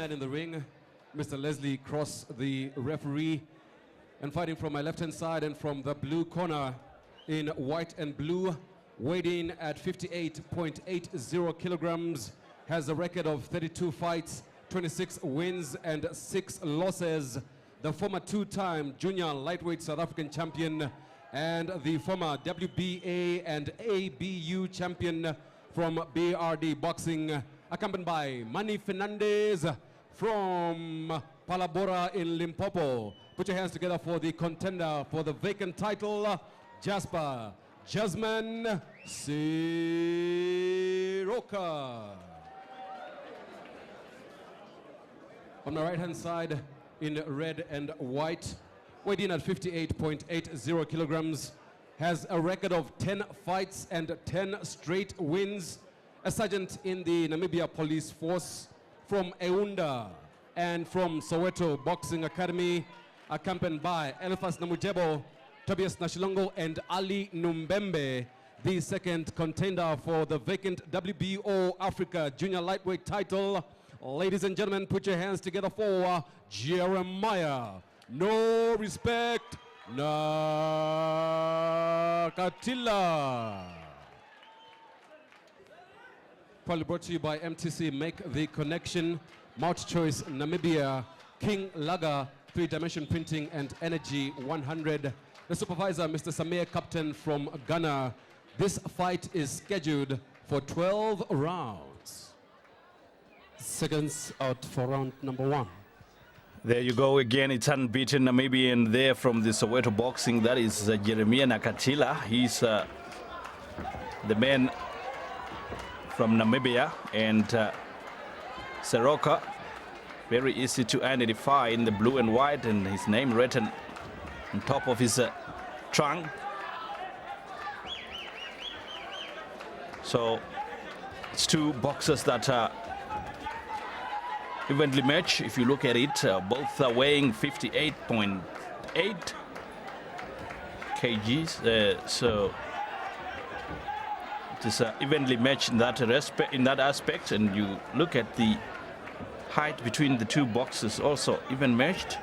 man in the ring, Mr. Leslie Cross, the referee. And fighting from my left-hand side and from the blue corner in white and blue, weighed in at 58.80 kilograms, has a record of 32 fights, 26 wins and 6 losses. The former two-time junior lightweight South African champion and the former WBA and ABU champion from BRD Boxing, accompanied by Manny Fernandez from Palabora in Limpopo. Put your hands together for the contender for the vacant title, Jasper Jasmine Siroka. On my right-hand side, in red and white, weighed in at 58.80 kilograms, has a record of 10 fights and 10 straight wins, a sergeant in the Namibia Police Force from Eunda and from Soweto Boxing Academy, accompanied by Elphas Namujebo, Tobias Nashilongo, and Ali Numbembe, the second contender for the vacant WBO Africa Junior Lightweight title. Ladies and gentlemen, put your hands together for Jeremiah No Respect Nakatila. Probably brought to you by MTC Make the Connection, Mouth Choice Namibia, King Lager, 3-dimension printing and Energy 100. The supervisor, Mr. Samir Captain from Ghana. This fight is scheduled for 12 rounds. Seconds out for round number 1. There you go again. It's unbeaten Namibian there from the Soweto Boxing. That is Jeremia Nakatila. He's the man from Namibia. And Siroka, very easy to identify in the blue and white, and his name written on top of his trunk. So it's two boxers that are evenly matched. If you look at it, both are weighing 58.8 kgs. So it is evenly matched in that aspect. And you look at the height between the two boxers, also even matched.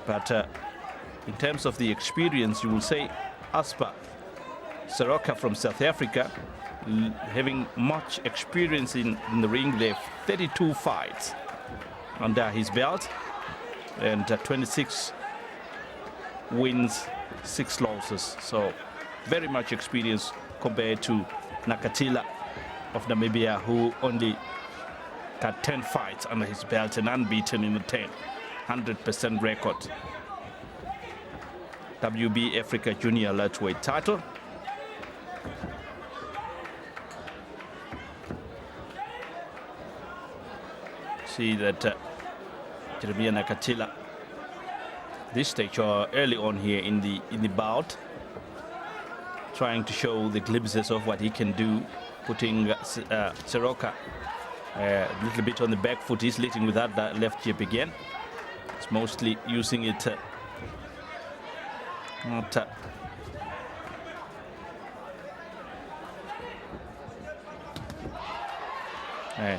But in terms of the experience, you will say Aspa Siroka from South Africa, having much experience in the ring. They have 32 fights under his belt and 26 wins, 6 losses. So very much experience compared to Nakatila of Namibia, who only got 10 fights under his belt and unbeaten in the 10, 100% record. WB Africa Junior Lightweight title. See that Jeremia Nakatila, this stage or early on here in the bout, trying to show the glimpses of what he can do, putting Siroka a little bit on the back foot. He's leading with that left jab again. It's mostly using it not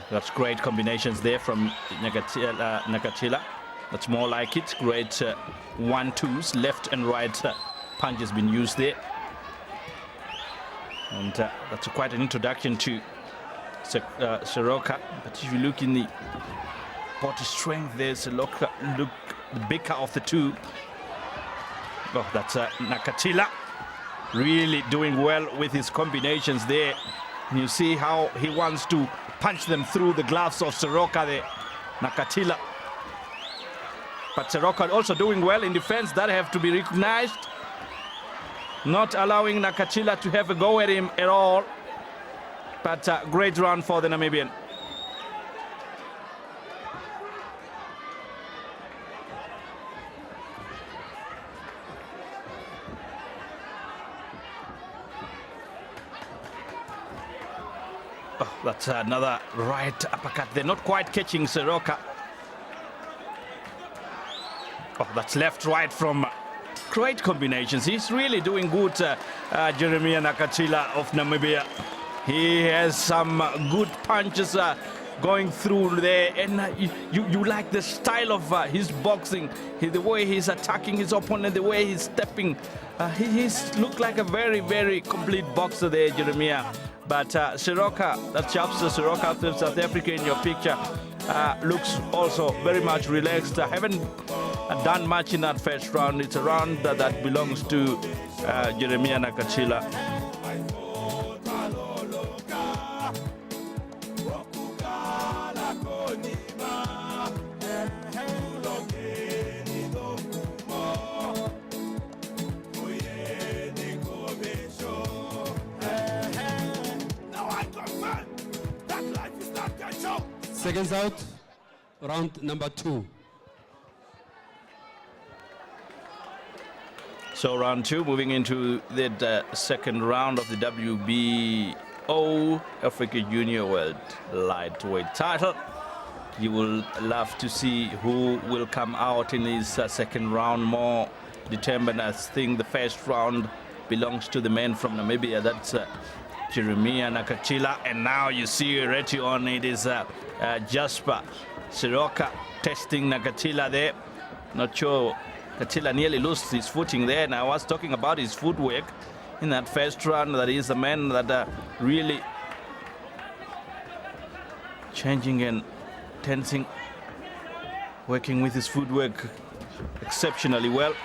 that's great combinations there from Nakatila. That's more like it. Great 1-2s, left and right punch has been used there. And that's quite an introduction to Siroka. But if you look in the body strength, there's Siroka, look the bigger of the two. Oh, that's Nakatila really doing well with his combinations there. And you see how he wants to punch them through the gloves of Siroka there, Nakatila. But Siroka also doing well in defense. That have to be recognized. Not allowing Nakatila to have a go at him at all. But great run for the Namibian. Oh, that's another right uppercut. They're not quite catching Siroka. Oh, that's left, right from great combinations. He's really doing good, Jeremia Nakatila of Namibia. He has some good punches going through there, and you like the style of his boxing, the way he's attacking his opponent, the way he's stepping. He's looked like a very, very complete boxer there, Jeremia. But Siroka, that chaps Siroka from South Africa in your picture, looks also very much relaxed. I haven't done much in that first round. It's a round that belongs to Jeremia Nakachila. Seconds out, round number 2. So round 2, moving into the second round of the WBO Africa Junior World Lightweight title. You will love to see who will come out in this second round more determined. I think the first round belongs to the man from Namibia. That's Jeremia Nakachila, and now you see already on it is Jasper Siroka testing Nakachila there. Not sure, Nakachila nearly lost his footing there, and I was talking about his footwork in that first round. That is a man that really changing and tensing, working with his footwork exceptionally well.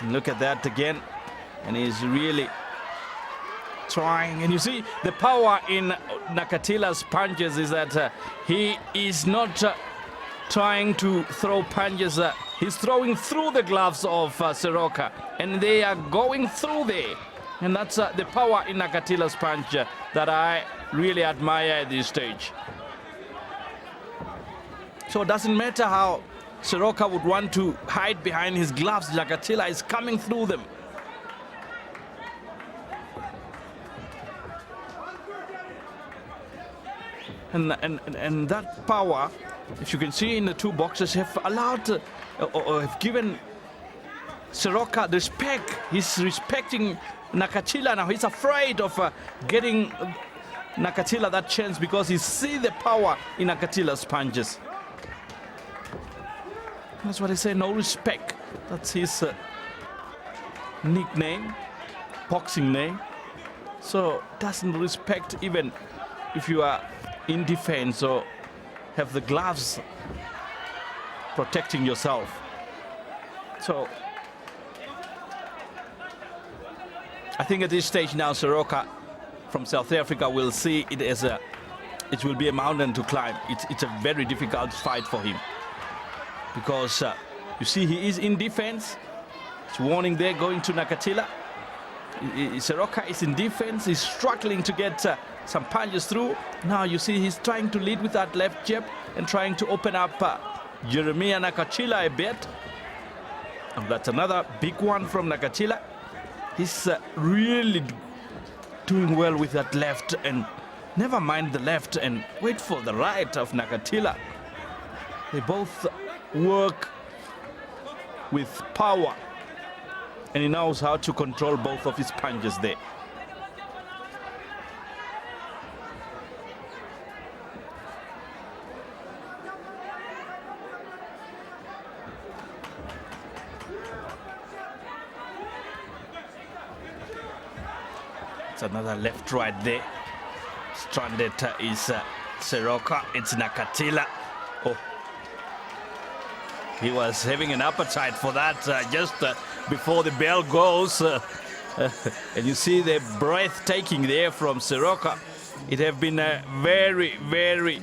And look at that again, and he's really trying, and you see the power in Nakatila's punches is that he is not trying to throw punches, he's throwing through the gloves of Siroka, and they are going through there, and that's the power in Nakatila's punch that I really admire at this stage. So it doesn't matter how Siroka would want to hide behind his gloves, Nakatila is coming through them. And that power, if you can see in the two boxes, have allowed or have given Siroka respect. He's respecting Nakachila now. He's afraid of getting Nakachila that chance because he sees the power in Nakachila's punches. That's what I say, no respect. That's his nickname, boxing name. So doesn't respect even if you are in defense or have the gloves protecting yourself. So I think at this stage now Siroka from South Africa will see it as it will be a mountain to climb. It's a very difficult fight for him because you see he is in defense. It's warning there going to Nakachila. Siroka is in defense, he's struggling to get some punches through. Now you see he's trying to lead with that left jab and trying to open up Jeremia Nakachila a bit. And that's another big one from Nakachila. He's really doing well with that left, and never mind the left and wait for the right of Nakachila. They both work with power, and he knows how to control both of his punches there. It's another left right there. Stranded is Siroka. It's Nakachila. Oh, he was having an appetite for that just before the bell goes. And you see the breathtaking there from Siroka. It have been very, very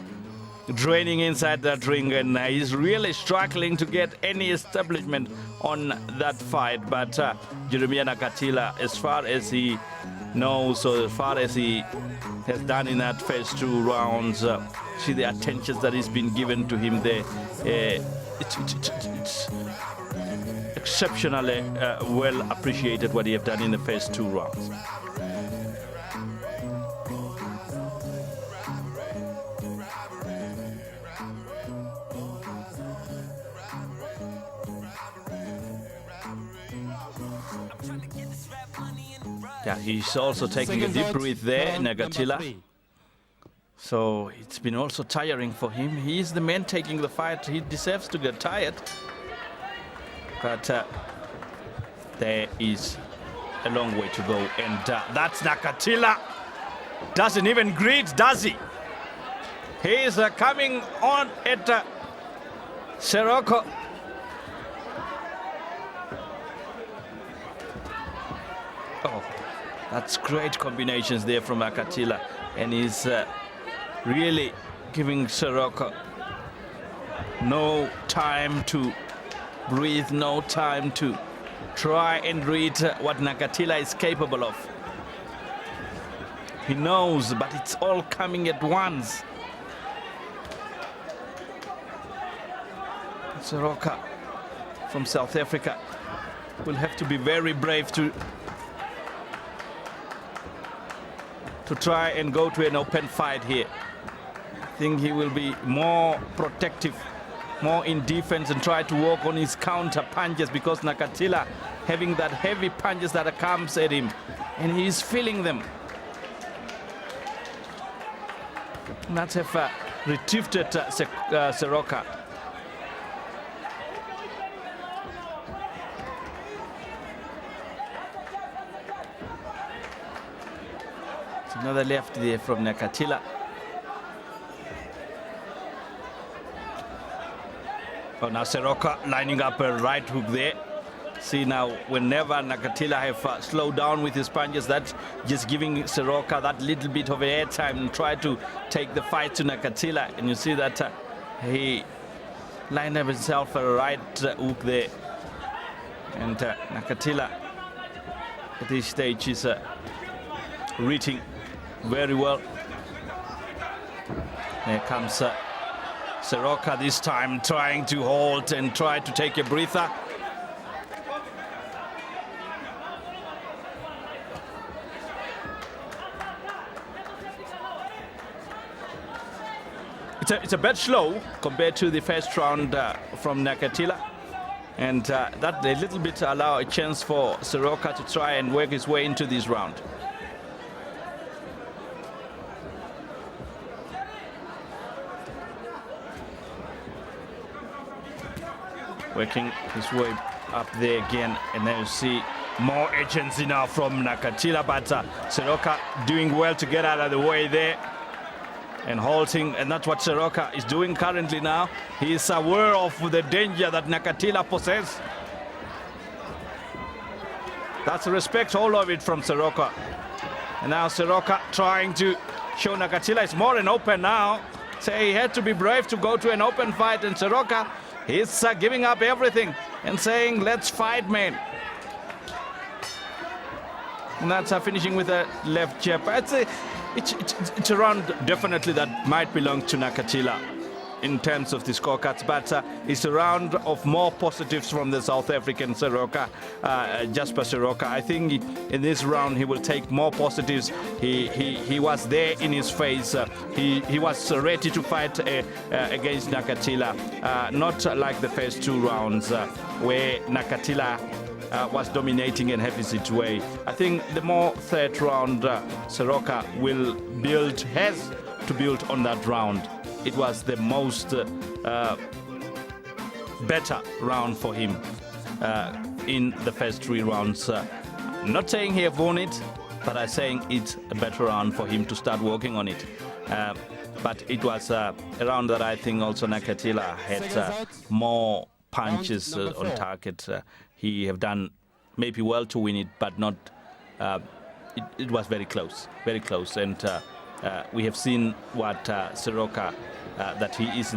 draining inside that ring, and he's really struggling to get any establishment on that fight. But Jeremia Nakachila, as far as he knows, so as far as he has done in that first two rounds, see the attention that has been given to him there. It's exceptionally well appreciated what he have done in the first two rounds. Yeah, he's also taking a deep breath there, Nakachila. So it's been also tiring for him. He is the man taking the fight. He deserves to get tired. But there is a long way to go. And that's Nakatila. Doesn't even greet, does he? He is coming on at Sirocco. Oh, that's great combinations there from Nakatila. And he's really giving Sirocco no time to breathe, no time to try and read what Nakatila is capable of. He knows, but it's all coming at once. Sirocco from South Africa will have to be very brave to try and go to an open fight here. I think he will be more protective, more in defense, and try to work on his counter punches, because Nakatila having that heavy punches that comes at him, and he's feeling them. Let's have retrieved Sirocco. Another left there from Nakatila. Oh, now Sirocco lining up a right hook there. See now, whenever Nakatila have slowed down with his punches, that's just giving Sirocco that little bit of air time and try to take the fight to Nakatila. And you see that he lined up himself a right hook there. And Nakatila at this stage is reading very well. There comes Sirocco this time, trying to hold and try to take a breather. It's a bit slow compared to the first round from Nakatila. And that a little bit allow a chance for Sirocco to try and work his way into this round. Working his way up there again, and then you see more agency now from Nakatila, but Sirocco doing well to get out of the way there and halting, and that's what Sirocco is doing currently now. He is aware of the danger that Nakatila possesses. That's respect, all of it from Sirocco. And now Sirocco trying to show Nakatila is more an open now. Say he had to be brave to go to an open fight, and Sirocco, he's giving up everything and saying, let's fight, man. And that's finishing with a left jab. It's a round definitely that might belong to Nakatila in terms of the scorecards, but it's a round of more positives from the South African Sirocco, Jasper Sirocco. I think in this round he will take more positives. He was there in his face. He was ready to fight against Nakatila, not like the first two rounds where Nakatila was dominating and having its way. I think the more third round Sirocco has to build on that round. It was the most better round for him in the first three rounds. I'm not saying he have won it, but I'm saying it's a better round for him to start working on it. But it was a round that I think also Nakatila had more punches on target. He have done maybe well to win it, but not. It was very close, and we have seen what Sirocco, that he is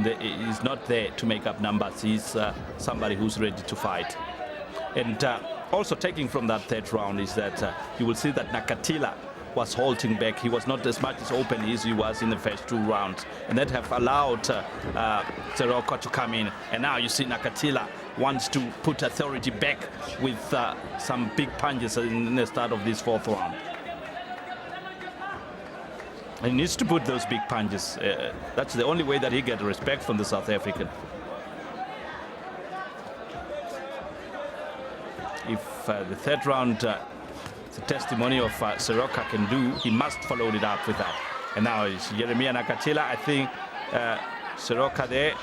not there to make up numbers. He's somebody who's ready to fight. And also taking from that third round is that you will see that Nakatila was holding back. He was not as much as open as he was in the first two rounds, and that have allowed Sirocco to come in. And now you see Nakatila wants to put authority back with some big punches in the start of this fourth round. He needs to put those big punches. That's the only way that he gets respect from the South African. If the third round, the testimony of Sirocco can do, he must follow it up with that. And now it's Jeremia Nakatila. I think Soroka there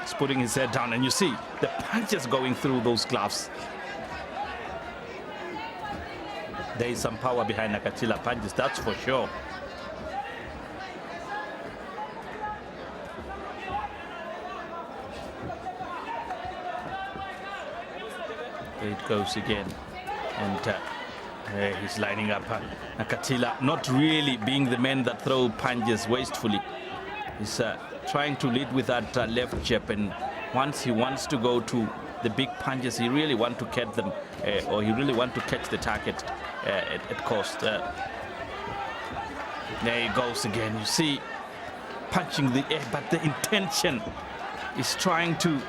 is putting his head down, and you see the punches going through those gloves. There is some power behind Nakatila punches, that's for sure. There it goes again, and he's lining up Nakatila, not really being the man that throw punches wastefully. He's trying to lead with that left jab, and once he wants to go to the big punches, he really want to catch them, or he really want to catch the target at cost. There he goes again. You see, punching the air, but the intention is trying to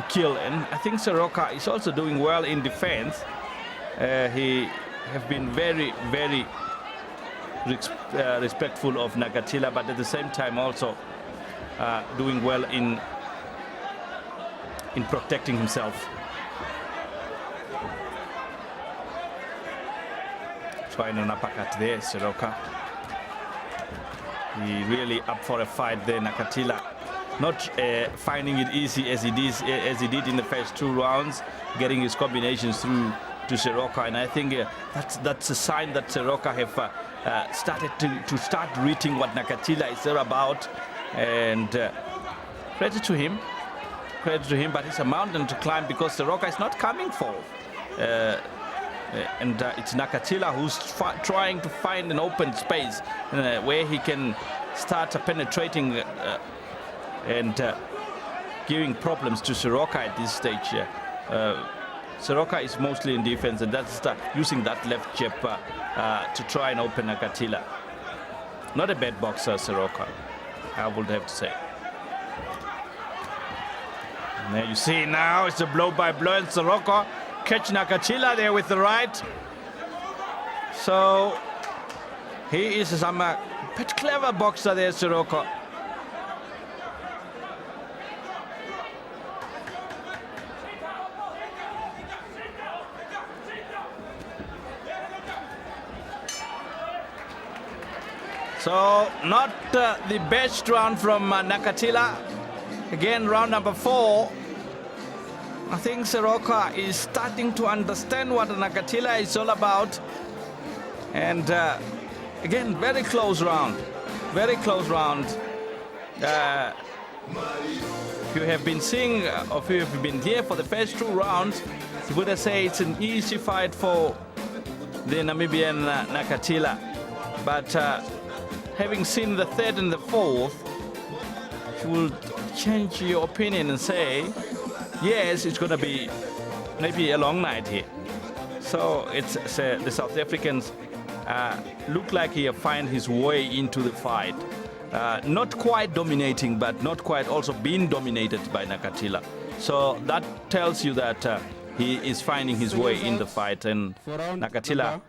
kill. And I think Soroka is also doing well in defense. He have been very, very respectful of Nakatila, but at the same time also doing well in protecting himself. Trying an uppercut there, Soroka. He really up for a fight there, Nakatila. Not finding it easy as he did in the first 2 rounds, getting his combinations through to Soroka, and I think that's a sign that Soroka have started to start reading what Nakatila is there about, and credit to him, but it's a mountain to climb because Soroka is not coming forward, and it's Nakatila who's trying to find an open space where he can start penetrating and giving problems to Soroka at this stage. Soroka is mostly in defense, and that's using that left jab to try and open Nakatila. Not a bad boxer, Soroka, I would have to say. And there you see now it's a blow by blow, and Soroka catch Nakatila there with the right. So he is some bit clever boxer there, Soroka. So not the best round from Nakatila. Again, round number 4. I think Soroka is starting to understand what Nakatila is all about. And again, very close round. Very close round. If you have been seeing, or if you have been here for the first 2 rounds, you would have said it's an easy fight for the Namibian Nakatila. But having seen the 3rd and the 4th, you will change your opinion and say, yes, it's going to be maybe a long night here. So it's the South Africans look like he have found his way into the fight. Not quite dominating, but not quite also being dominated by Nakatila. So that tells you that he is finding his way in the fight, and Nakatila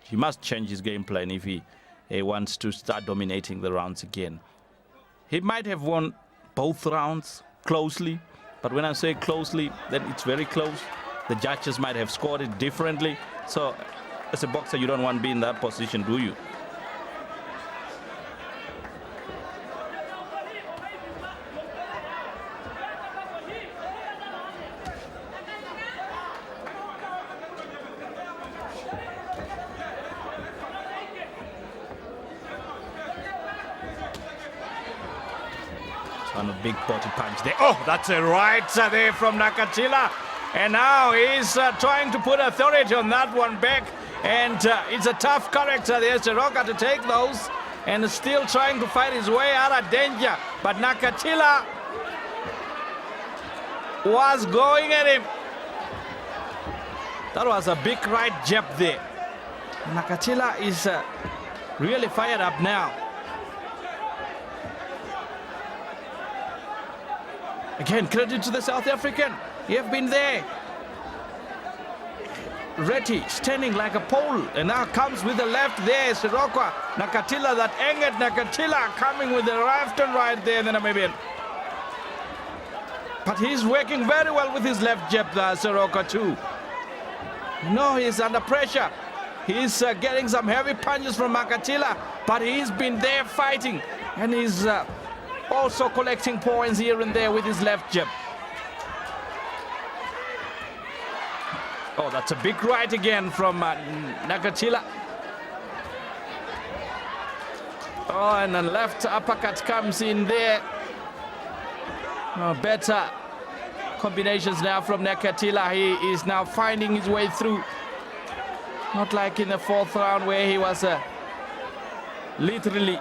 he must change his game plan if he wants to start dominating the rounds again. He might have won both rounds closely, but when I say closely, then it's very close. The judges might have scored it differently. So as a boxer, you don't want to be in that position, do you? On a big body punch there. Oh, that's a right there from Nakatila. And now he's trying to put authority on that one back. And it's a tough character there, Soroka, to take those. And still trying to fight his way out of danger. But Nakatila was going at him. That was a big right jab there. Nakatila is really fired up now. Again, credit to the South African. He have been there. Ready, standing like a pole. And now comes with the left there, Soroka. Nakatila, that angered Nakatila, coming with the left and right there, the Namibian. But he's working very well with his left jab, Soroka too. You know, he's under pressure. He's getting some heavy punches from Nakatila, but he's been there fighting, and he's also collecting points here and there with his left jab. Oh, that's a big right again from Nakatila. Oh, and a left uppercut comes in there. Oh, better combinations now from Nakatila. He is now finding his way through. Not like in the fourth round where he was literally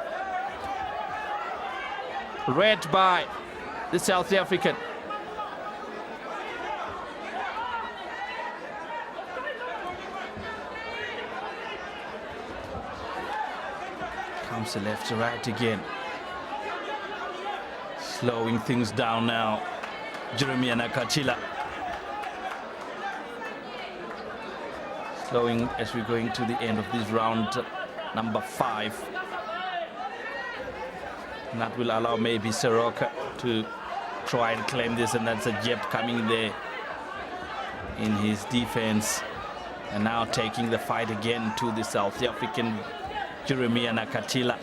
read by the South African. Comes the left to right again. Slowing things down now, Jeremia Nakatila. Slowing as we're going to the end of this round, number 5. And that will allow maybe Soroka to try and claim this, and that's a jab coming there in his defense. And now taking the fight again to the South African Jeremia Nakatila.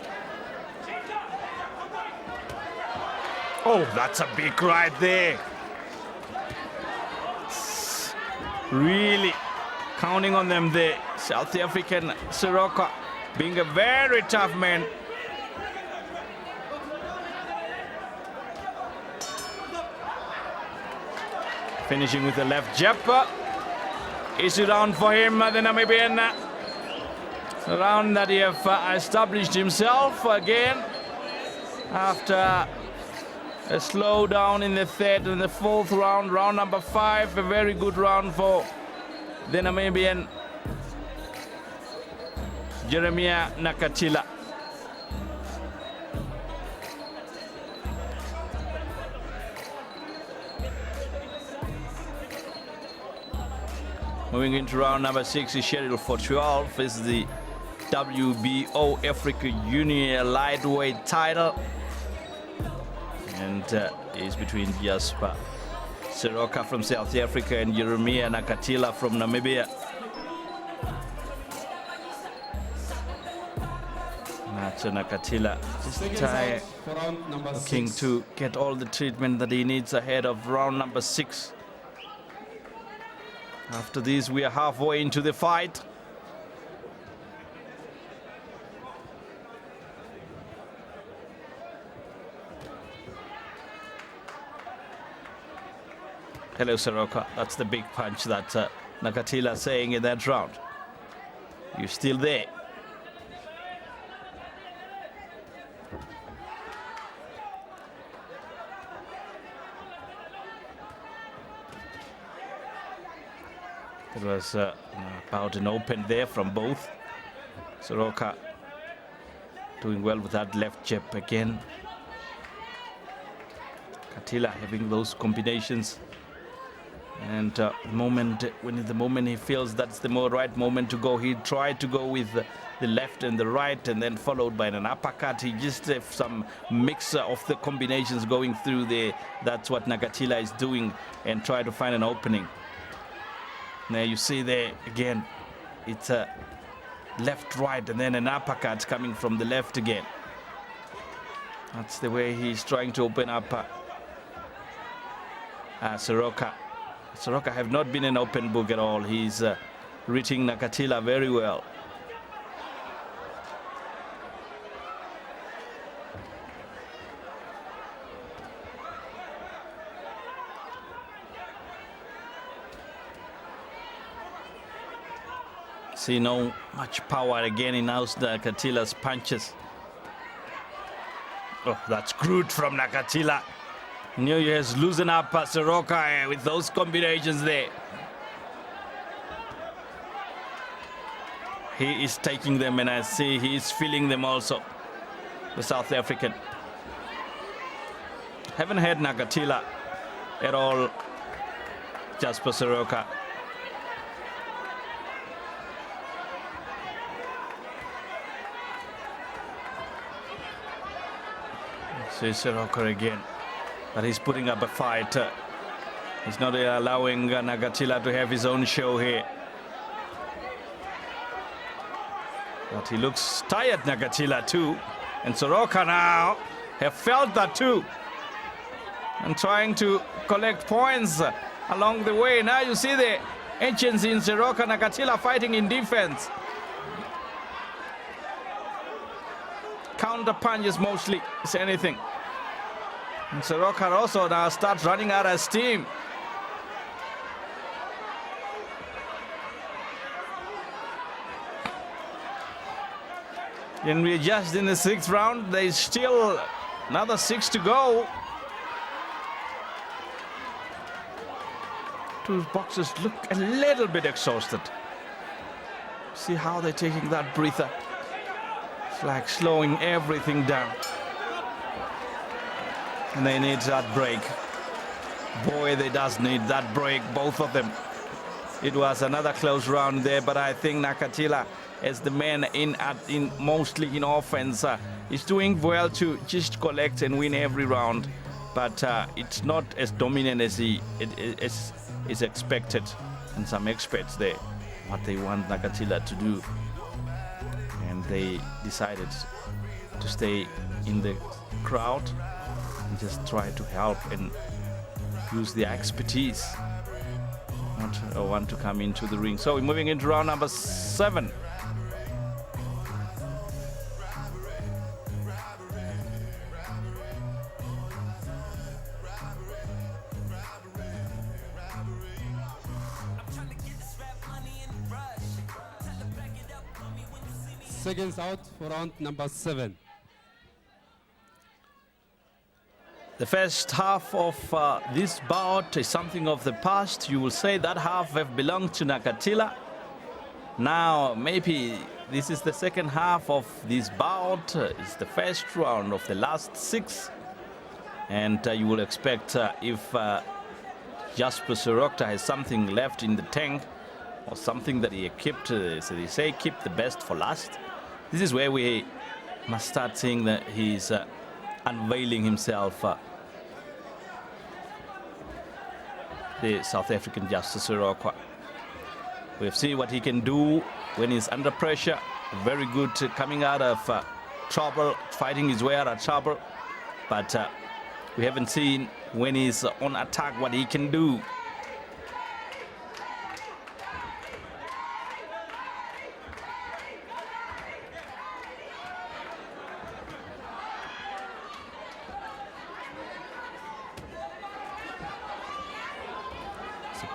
Oh, that's a big right there. Really counting on them there. South African Soroka being a very tough man. Finishing with the left jab. Easy round for him, the Namibian. A round that he have established himself again after a slowdown in the third and the fourth round. Round number 5, a very good round for the Namibian Jeremia Nakatila. Moving into round number 6 is scheduled for 12 is the WBO Africa Junior lightweight title, and is between Jasper Soroka from South Africa and Jeremia Nakatila from Namibia. Nacho Nakatila looking to get all the treatment that he needs ahead of round number 6. After this, we are halfway into the fight. Hello, Soroka. That's the big punch that Nakatila saying in that round. You're still there. It was about an open there from both. Soroka doing well with that left jab again. Nakatila having those combinations. And the moment he feels that's the right moment to go, he tried to go with the left and the right, and then followed by an uppercut. He just have some mixer of the combinations going through there. That's what Nakatila is doing, and try to find an opening. Now you see there again, it's a left, right, and then an uppercut coming from the left again. That's the way he's trying to open up Soroka. Soroka have not been an open book at all. He's reaching Nakatila very well. See no much power again in Nakatila's punches. Oh, that's crude from Nakatila. New Year's loosen up Soroka with those combinations there. He is taking them, and I see he is feeling them also, the South African. Haven't had Nakatila at all, Jasper Soroka. See Soroka again. But he's putting up a fight. He's not allowing Nakatila to have his own show here. But he looks tired, Nakatila, too. And Soroka now have felt that, too. And trying to collect points along the way. Now you see the agency in Soroka, Nakatila fighting in defense. Counter punches mostly, is anything. And Soroka also now starts running out of steam. And we're just in the 6th round. There's still another 6 to go. Two boxers look a little bit exhausted. See how they're taking that breather. It's like slowing everything down. And they need that break. Boy, they does need that break, both of them. It was another close round there, but I think Nakatila, as the man mostly in offense, is doing well to just collect and win every round. But it's not as dominant as is expected. And some experts there, what they want Nakatila to do. And they decided to stay in the crowd and just try to help and use their expertise. Not want to come into the ring. So we're moving into round number 7. Seconds out for round number 7. The first half of this bout is something of the past. You will say that half have belonged to Nakatila. Now, maybe this is the second half of this bout. It's the first round of the last 6. And you will expect if Jasper Soroka has something left in the tank or something that he kept, so they say keep the best for last. This is where we must start seeing that he's unveiling himself. The South African Jasper Soroka. We've seen what he can do when he's under pressure. Very good coming out of trouble, fighting his way out of trouble. But we haven't seen when he's on attack what he can do.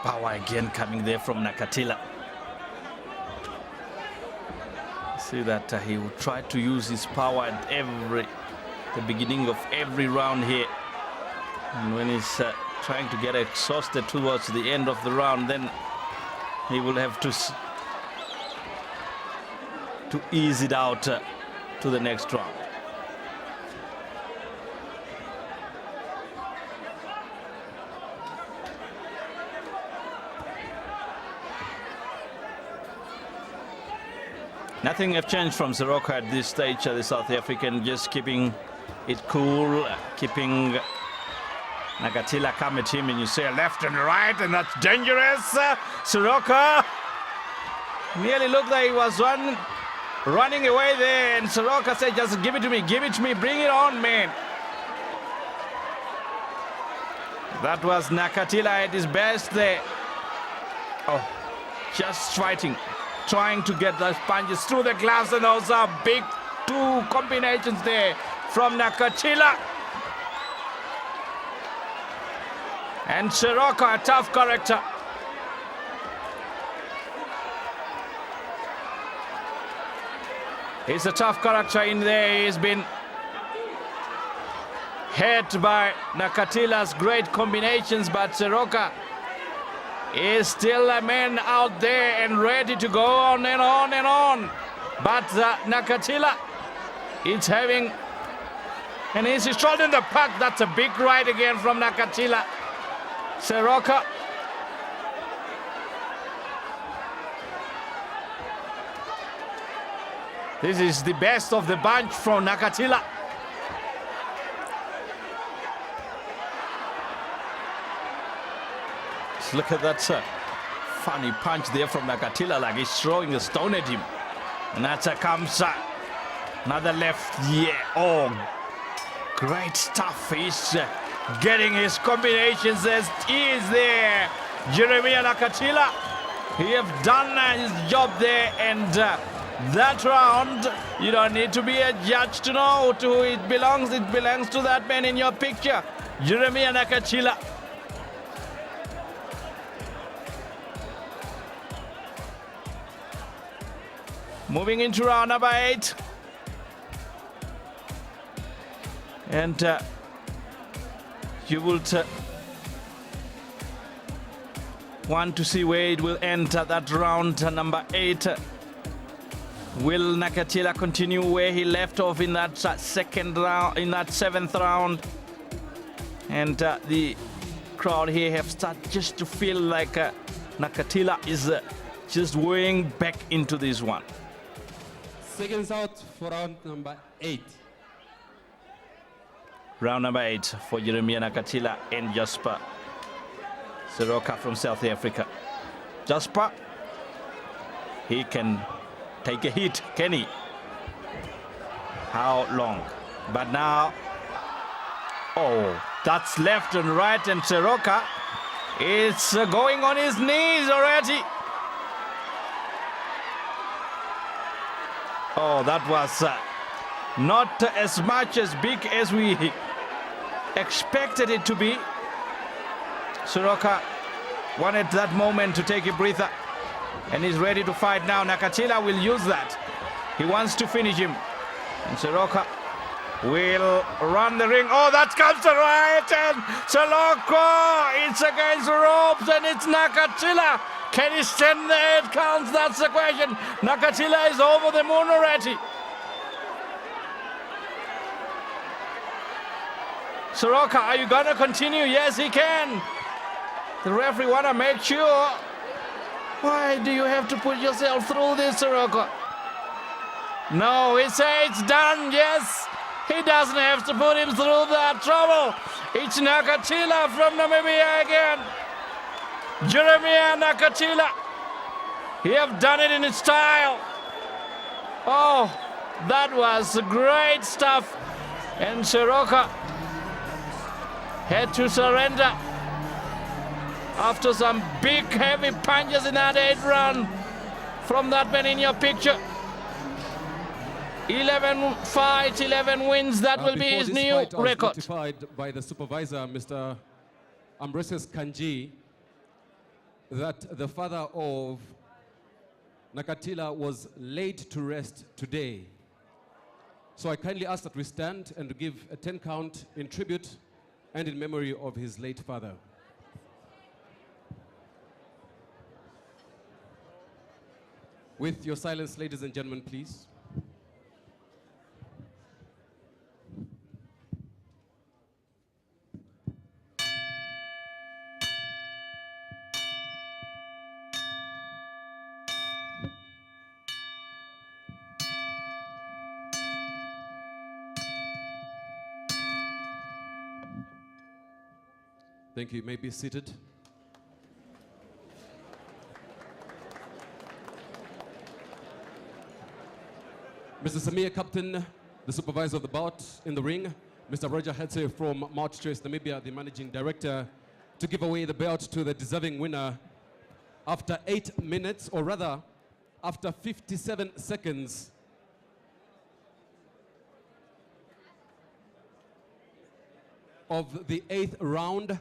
Power again coming there from Nakatila. See that he will try to use his power at the beginning of every round here. And when he's trying to get exhausted towards the end of the round, then he will have to ease it out to the next round. Nothing have changed from Soroka at this stage. The South African just keeping it cool, keeping Nakatila come at him, and you say left and right, and that's dangerous. Soroka nearly looked like he was running away there, and Soroka said, just give it to me, bring it on, man. That was Nakatila at his best there. Oh, just fighting. Trying to get those punches through the glass, and those are big 2 combinations there from Nakatila. And Soroka, a tough character. He's a tough character in there. He's been hit by Nakatila's great combinations, but Soroka is still a man out there and ready to go on and on and on. But Nakatila is having, and he's strolled in the park. That's a big right again from Nakatila. Soroka. This is the best of the bunch from Nakatila. Look at that funny punch there from Nakatila, like he's throwing a stone at him. And that's a Kamsa. Another left. Yeah. Oh, great stuff. He's getting his combinations as he is there. Jeremia Nakatila. He have done his job there, and that round, you don't need to be a judge to know to who it belongs. It belongs to that man in your picture, Jeremia Nakatila. Moving into round number 8. And you will want to see where it will end at that round number 8. Will Nakatila continue where he left off in that second round, in that 7th round? And the crowd here have started just to feel like Nakatila is just weighing back into this one. Seconds out for round number 8. Round number 8 for Jeremia Nakatila and Jasper Seroka from South Africa. Jasper, he can take a hit, can he? How long? But now, oh, that's left and right, and Seroka is going on his knees already. Oh, that was not as much as big as we expected it to be. Seroka wanted that moment to take a breather, and he's ready to fight now. Nakatila will use that. He wants to finish him. And Seroka will run the ring. Oh, that comes to right, and Seroka, it's against the ropes, and it's Nakatila. Can he stand there? It counts, that's the question. Nakatila is over the moon already. Seroka, are you gonna continue? Yes, he can. The referee wanna make sure. Why do you have to put yourself through this, Seroka? No, he says it's done, yes. He doesn't have to put him through that trouble. It's Nakatila from Namibia again. Jeremia Nakatila. He have done it in his style. Oh, that was great stuff. And Seroka had to surrender after some big heavy punches in that 8th round from that man in your picture. 11 fights, 11 wins. That will be his new record. I was notified by the supervisor, Mr. Ambrosius Kanji, that the father of Nakatila was laid to rest today. So I kindly ask that we stand and give a 10 count in tribute and in memory of his late father. With your silence, ladies and gentlemen, please. Thank you. You may be seated. Mr. Samir Captain, the supervisor of the bout in the ring, Mr. Roger Hetze from Mount Choice, Namibia, the managing director, to give away the belt to the deserving winner after 8 minutes, or rather, after 57 seconds. Of the 8th round,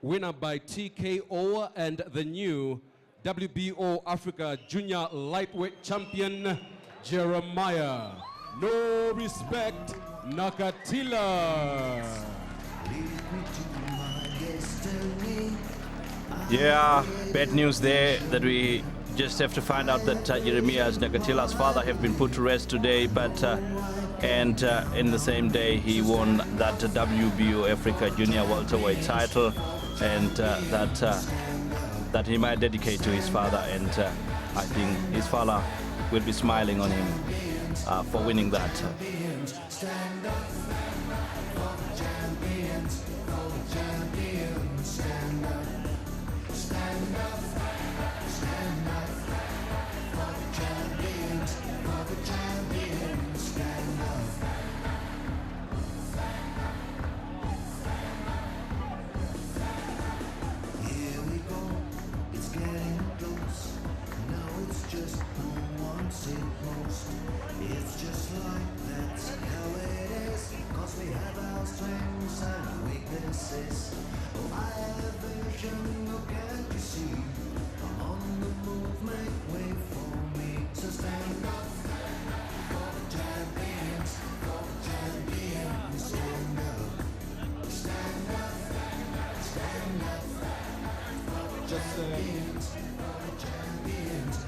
winner by TKO and the new WBO Africa Junior Lightweight Champion, Jeremia No Respect Nakatila. Yeah, bad news there that we just have to find out that Jeremia Nakatila's father have been put to rest today, but in the same day he won that WBO Africa Junior Welterweight title, and that he might dedicate to his father, and I think his father will be smiling on him for winning that.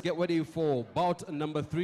get ready for bout number 3.